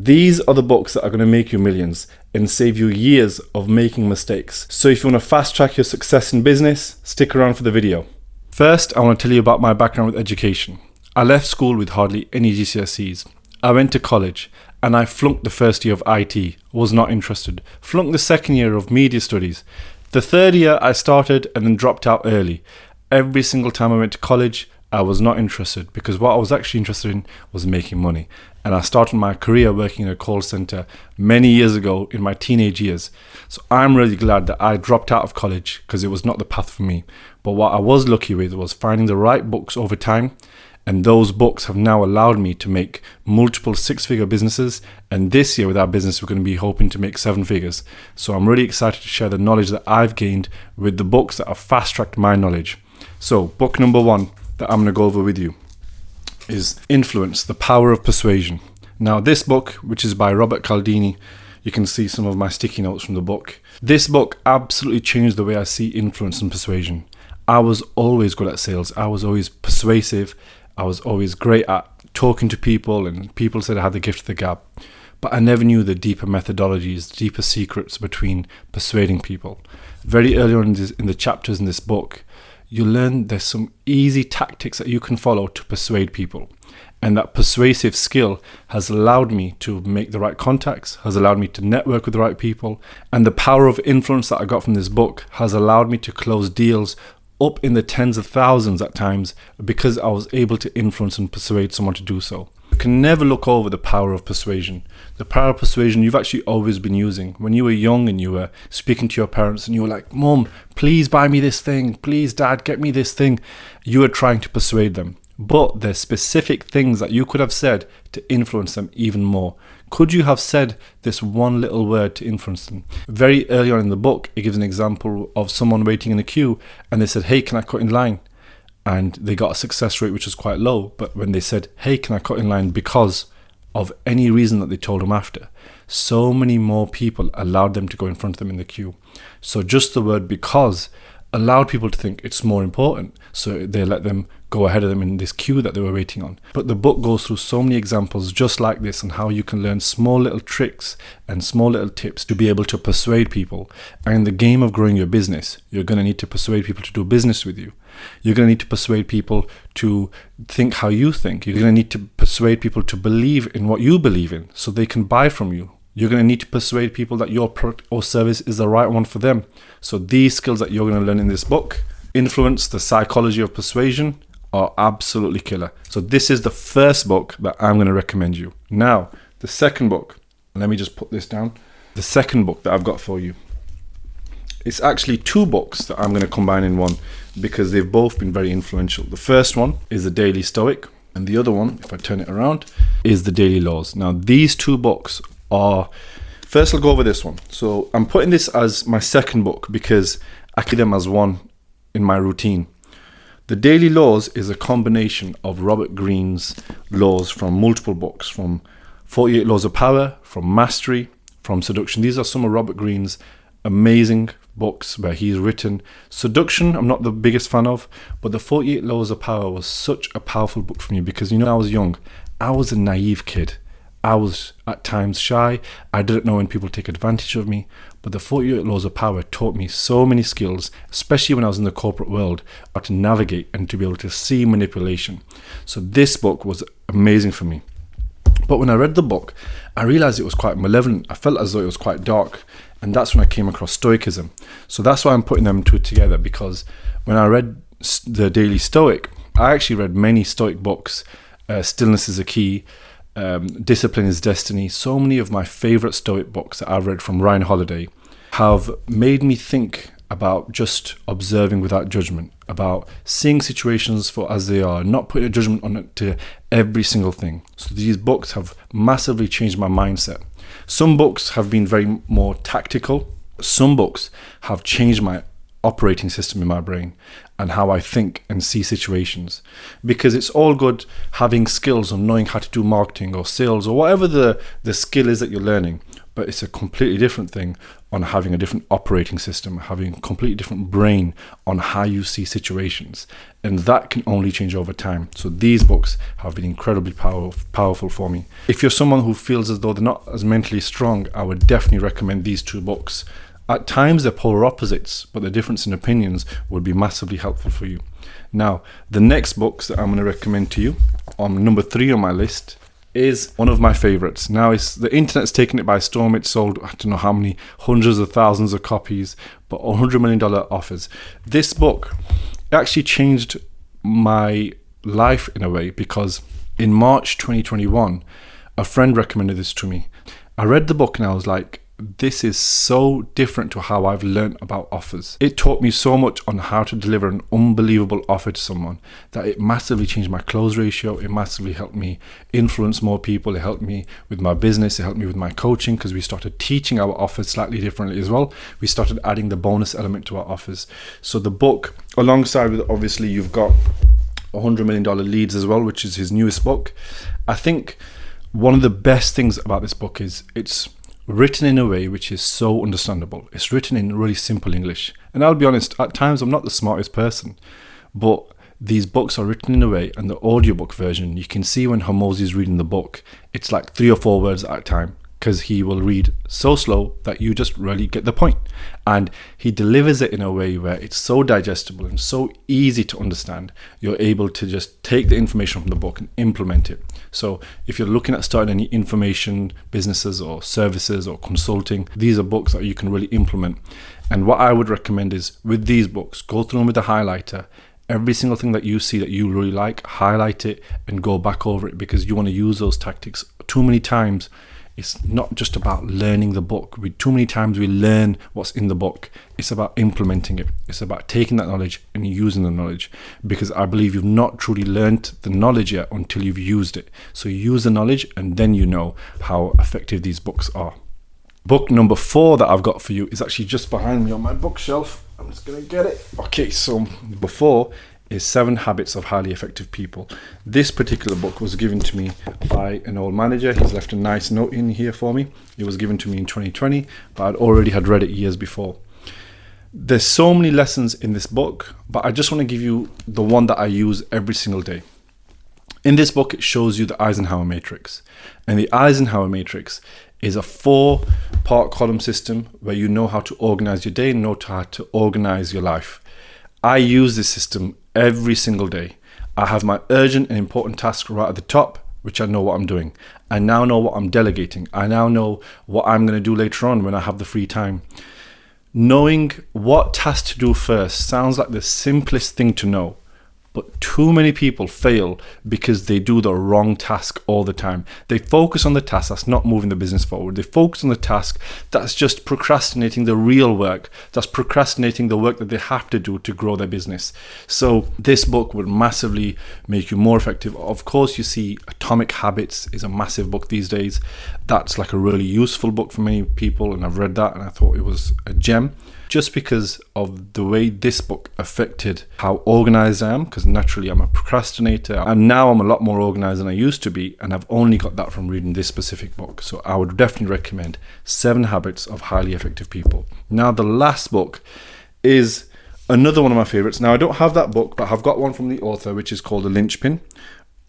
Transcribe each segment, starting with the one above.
These are the books that are going to make you millions and save you years of making mistakes. So if you want to fast track your success in business, stick around for the video. First, I want to tell you about my background with education. I left school with hardly any GCSEs. I went to college and I flunked the first year of IT, was not interested. Flunked the second year of media studies. The third year I started and then dropped out early. Every single time I went to college, I was not interested because what I was actually interested in was making money. And I started my career working in a call center many years ago in my teenage years. So I'm really glad that I dropped out of college because it was not the path for me. But what I was lucky with was finding the right books over time. And those books have now allowed me to make multiple six-figure businesses. And this year with our business, we're going to be hoping to make seven figures. So I'm really excited to share the knowledge that I've gained with the books that have fast-tracked my knowledge. So book number one that I'm going to go over with you is Influence, the Power of Persuasion. Now this book, which is by Robert Cialdini, you can see some of my sticky notes from the book. This book absolutely changed the way I see influence and persuasion. I was always good at sales. I was always persuasive. I was always great at talking to people, and people said I had the gift of the gab. But I never knew the deeper methodologies, the deeper secrets between persuading people. Very early on in the chapters in this book, you learn there's some easy tactics that you can follow to persuade people. And that persuasive skill has allowed me to make the right contacts, has allowed me to network with the right people. And the power of influence that I got from this book has allowed me to close deals up in the tens of thousands at times because I was able to influence and persuade someone to do so. You can never look over the power of persuasion. The power of persuasion you've actually always been using. When you were young and you were speaking to your parents and you were like, Mom, please buy me this thing. Please, Dad, get me this thing. You were trying to persuade them. But there's specific things that you could have said to influence them even more. Could you have said this one little word to influence them? Very early on in the book, it gives an example of someone waiting in a queue and they said, hey, can I cut in line? And they got a success rate which was quite low. But when they said, hey, can I cut in line because of any reason that they told them after, so many more people allowed them to go in front of them in the queue. So just the word because allowed people to think it's more important. So they let them go ahead of them in this queue that they were waiting on. But the book goes through so many examples just like this and how you can learn small little tricks and small little tips to be able to persuade people. And in the game of growing your business, you're going to need to persuade people to do business with you. You're going to need to persuade people to think how you think. You're going to need to persuade people to believe in what you believe in so they can buy from you. You're going to need to persuade people that your product or service is the right one for them. So these skills that you're going to learn in this book, Influence, the Psychology of Persuasion, are absolutely killer. So this is the first book that I'm going to recommend you. Now, the second book, let me just put this down. The second book that I've got for you, it's actually two books that I'm going to combine in one because they've both been very influential. The first one is The Daily Stoic, and the other one, if I turn it around, is The Daily Laws. Now, these two books are, first I'll go over this one. So I'm putting this as my second book because I keep them as one in my routine. The Daily Laws is a combination of Robert Greene's laws from multiple books, from 48 Laws of Power, from Mastery, from Seduction. These are some of Robert Greene's amazing books where he's written. Seduction, I'm not the biggest fan of, but the 48 Laws of Power was such a powerful book for me because, you know, I was young. I was a naive kid. I was at times shy. I didn't know when people take advantage of me. But the 48 Laws of Power taught me so many skills, especially when I was in the corporate world, how to navigate and to be able to see manipulation. So this book was amazing for me. But when I read the book, I realized it was quite malevolent. I felt as though it was quite dark. And that's when I came across Stoicism. So that's why I'm putting them two together, because when I read The Daily Stoic, I actually read many Stoic books. Stillness is a Key, Discipline is Destiny. So many of my favorite Stoic books that I've read from Ryan Holiday have made me think about just observing without judgment, about seeing situations for as they are, not putting a judgment on it to every single thing. So these books have massively changed my mindset. Some books have been very more tactical. Some books have changed my operating system in my brain and how I think and see situations, because it's all good having skills on knowing how to do marketing or sales or whatever the skill is that you're learning, but it's a completely different thing on having a different operating system, having a completely different brain on how you see situations. And that can only change over time. So these books have been incredibly powerful for me. If you're someone who feels as though they're not as mentally strong, I would definitely recommend these two books. At times they're polar opposites, but the difference in opinions would be massively helpful for you. Now, the next books that I'm going to recommend to you, on number 3 on my list, is one of my favorites. Now, the internet's taken it by storm. It's sold, I don't know how many, hundreds of thousands of copies, but $100 million offers. This book actually changed my life in a way, because in March 2021, a friend recommended this to me. I read the book and I was like, this is so different to how I've learned about offers. It taught me so much on how to deliver an unbelievable offer to someone that it massively changed my close ratio. It massively helped me influence more people. It helped me with my business. It helped me with my coaching, because we started teaching our offers slightly differently as well. We started adding the bonus element to our offers. So the book, alongside with, obviously, you've got $100 million Leads as well, which is his newest book. I think one of the best things about this book is it's written in a way which is so understandable. It's written in really simple English. And I'll be honest, at times I'm not the smartest person, but these books are written in a way, and the audiobook version, you can see when Hormozi is reading the book, it's like 3 or 4 words at a time, because he will read so slow that you just really get the point. And he delivers it in a way where it's so digestible and so easy to understand. You're able to just take the information from the book and implement it. So if you're looking at starting any information businesses or services or consulting, these are books that you can really implement. And what I would recommend is, with these books, go through them with a highlighter. Every single thing that you see that you really like, highlight it and go back over it, because you want to use those tactics. Too many times it's not just about learning the book. Too many times we learn what's in the book. It's about implementing it. It's about taking that knowledge and using the knowledge, because I believe you've not truly learned the knowledge yet until you've used it. So you use the knowledge and then you know how effective these books are. Book number 4 that I've got for you is actually just behind me on my bookshelf. I'm just going to get it. Okay, so before is 7 Habits of Highly Effective People. This particular book was given to me by an old manager. He's left a nice note in here for me. It was given to me in 2020, but I'd already had read it years before. There's so many lessons in this book, but I just want to give you the one that I use every single day. In this book, it shows you the Eisenhower matrix. And the Eisenhower matrix is a 4-part column system where you know how to organize your day and know how to organize your life. I use this system every single day. I have my urgent and important tasks right at the top, which I know what I'm doing. I now know what I'm delegating. I now know what I'm going to do later on when I have the free time. Knowing what task to do first sounds like the simplest thing to know, but too many people fail because they do the wrong task all the time. They focus on the task that's not moving the business forward. They focus on the task that's just procrastinating the real work, that's procrastinating the work that they have to do to grow their business. So this book would massively make you more effective. Of course, you see Atomic Habits is a massive book these days. That's like a really useful book for many people, and I've read that and I thought it was a gem. Just because of the way this book affected how organized I am, because naturally I'm a procrastinator, and now I'm a lot more organized than I used to be, and I've only got that from reading this specific book. So I would definitely recommend 7 Habits of Highly Effective People. Now, the last book is another one of my favorites. Now, I don't have that book, but I've got one from the author, which is called The Linchpin.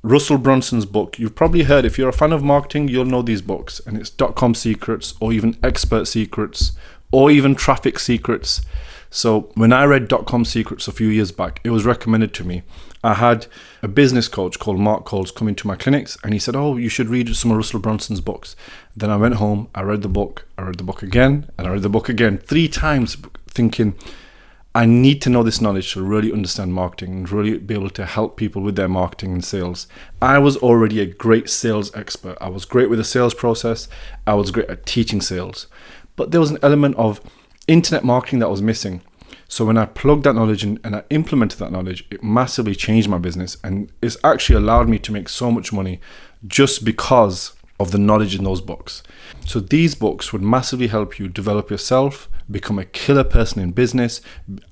Russell Brunson's book. You've probably heard, if you're a fan of marketing, you'll know these books, and it's .com Secrets, or even Expert Secrets, or even Traffic Secrets. So when I read .com Secrets a few years back, it was recommended to me. I had a business coach called Mark Coles come into my clinics, and he said, oh, you should read some of Russell Brunson's books. Then I went home, I read the book again, and I read the book again 3 times, thinking, I need to know this knowledge to really understand marketing and really be able to help people with their marketing and sales. I was already a great sales expert. I was great with the sales process. I was great at teaching sales. But there was an element of internet marketing that was missing. So when I plugged that knowledge in and I implemented that knowledge, it massively changed my business. And it's actually allowed me to make so much money just because of the knowledge in those books. So these books would massively help you develop yourself become a killer person in business.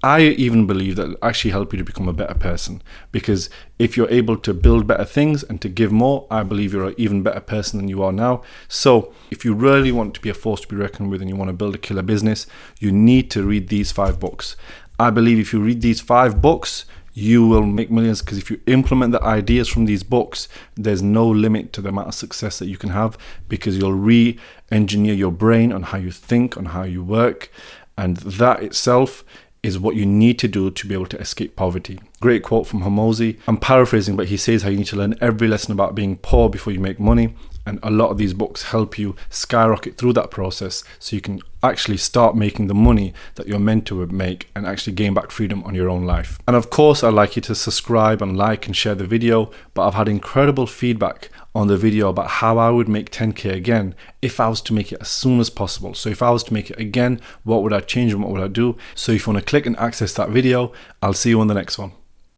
I even believe that it'll actually help you to become a better person, because if you're able to build better things and to give more, I believe you're an even better person than you are now. So if you really want to be a force to be reckoned with and you want to build a killer business, you need to read these 5 books. I believe if you read these 5 books, you will make millions, because if you implement the ideas from these books, there's no limit to the amount of success that you can have, because you'll re-engineer your brain on how you think, on how you work, and that itself is what you need to do to be able to escape poverty. Great quote from Hormozi. I'm paraphrasing, but he says how you need to learn every lesson about being poor before you make money. And a lot of these books help you skyrocket through that process so you can actually start making the money that you're meant to make and actually gain back freedom on your own life. And of course, I'd like you to subscribe and like and share the video, but I've had incredible feedback on the video about how I would make 10K again if I was to make it as soon as possible. So if I was to make it again, what would I change and what would I do? So if you want to click and access that video, I'll see you on the next one.